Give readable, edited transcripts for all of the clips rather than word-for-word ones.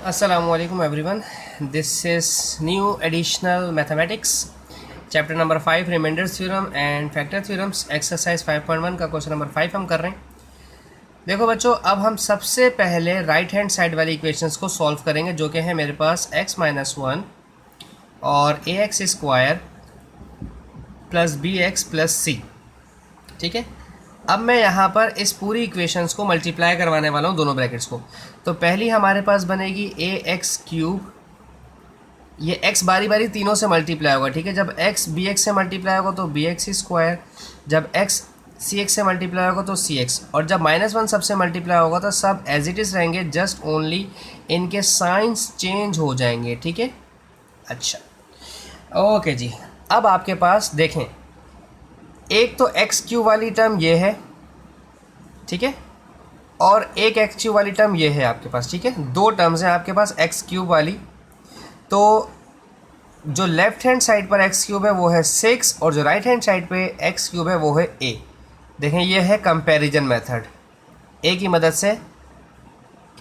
Assalamualaikum everyone. This is new additional mathematics chapter number 5 remainder theorem and factor theorems exercise 5.1 का question number 5 हम कर रहे हैं। देखो बच्चों, अब हम सबसे पहले राइट हैंड साइड वाली इक्वेशंस को सॉल्व करेंगे जो कि है मेरे पास x-1 और ax square plus bx plus c। ठीक है, अब मैं यहाँ पर इस पूरी इक्वेशंस को मल्टीप्लाई करवाने वाला हूँ दोनों ब्रैकेट्स को। तो पहली हमारे पास बनेगी ax क्यूब, ये x बारी बारी तीनों से मल्टीप्लाई होगा। ठीक है, जब x bx से मल्टीप्लाई होगा तो bx स्क्वायर, जब x cx से मल्टीप्लाई होगा तो cx, और जब -1 सबसे मल्टीप्लाई होगा तो सब एज इट इज़ रहेंगे, जस्ट ओनली इनके साइंस चेंज हो जाएंगे। ठीक है, अच्छा ओके जी। अब आपके पास देखें, एक तो एक्स क्यूब वाली टर्म ये है, ठीक है, और एक एक्स क्यूब वाली टर्म ये है आपके पास। ठीक है, दो टर्म्स हैं आपके पास एक्स क्यूब वाली। तो जो लेफ्ट हैंड साइड पर एक्स क्यूब है वो है 6 और जो राइट हैंड साइड पे एक्स क्यूब है वो है a। देखें, ये है कंपैरिजन मेथड। a की मदद से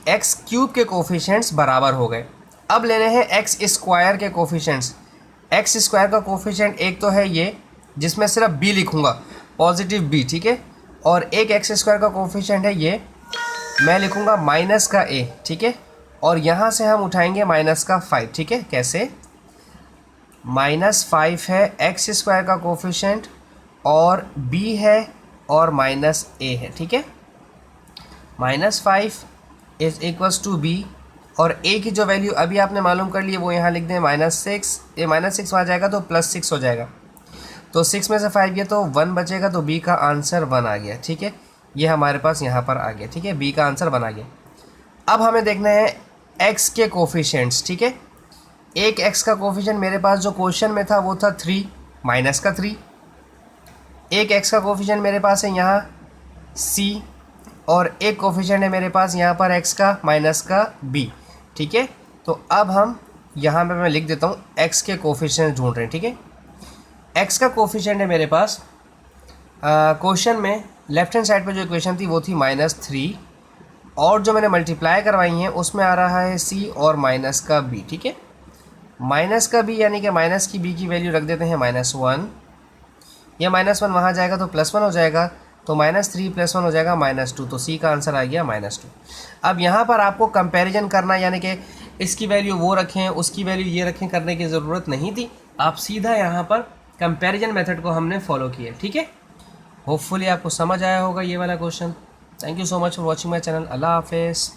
एक्स क्यूब के कोफिशिएंट्स बराबर हो गए। अब लेने हैं एक्स स्क्वायर के कोफिशिएंट्स। एक्स स्क्वायर का कोफिशिएंट एक तो है ये, जिसमें सिर्फ b लिखूंगा, पॉजिटिव b। ठीक है, और एक एक्स स्क्वायर का कोफिशिएंट है ये, मैं लिखूंगा माइनस का a। ठीक है, और यहाँ से हम उठाएंगे माइनस का 5। ठीक है, कैसे? -5 है एक्स स्क्वायर का कोफिशिएंट और b है और -a है। ठीक है, -5 इज इक्वल्स टू b और a की जो वैल्यू अभी आपने मालूम कर ली है वो यहाँ लिख दें -6। ये -6 आ जाएगा तो +6 हो जाएगा, तो 6 में से 5 गया तो 1 बचेगा, तो b का आंसर 1 आ गया। ठीक है, ये हमारे पास यहाँ पर आ गया। ठीक है, b का आंसर 1 आ गया। अब हमें देखना है x के कोफिशिएंट्स। ठीक है, एक x का कोफिशिएंट मेरे पास जो क्वेश्चन में था वो था 3 माइनस का 3। एक x का कोफिशिएंट मेरे पास है यहाँ c और एक कोफिशिएंट है मेरे पास यहाँ पर x का माइनस का b। ठीक है, तो अब हम यहाँ पे मैं लिख देता हूँ x के कोफिशिएंट ढूंढ रहे हैं। ठीक है, x का कोफिशिएंट है मेरे पास, क्वेश्चन में लेफ्ट हैंड साइड पे जो इक्वेशन थी वो थी -3 और जो मैंने मल्टीप्लाई करवाई हैं उसमें आ रहा है c और माइनस का b। ठीक है, माइनस का b यानी कि माइनस की b की वैल्यू रख देते हैं -1। यह -1 वहाँ जाएगा तो +1 हो जाएगा, तो -3 + 1 हो जाएगा -2, तो c का आंसर आ गया -2। अब यहाँ पर आपको कंपैरिजन करना, यानी कि इसकी वैल्यू वो रखें उसकी वैल्यू ये रखें, करने की ज़रूरत नहीं थी। आप सीधा यहाँ पर कंपैरिजन मेथड को हमने फॉलो किया। ठीक है, होपफुली आपको समझ आया होगा ये वाला question. Thank you so much for watching my channel. Allah हाफिज़।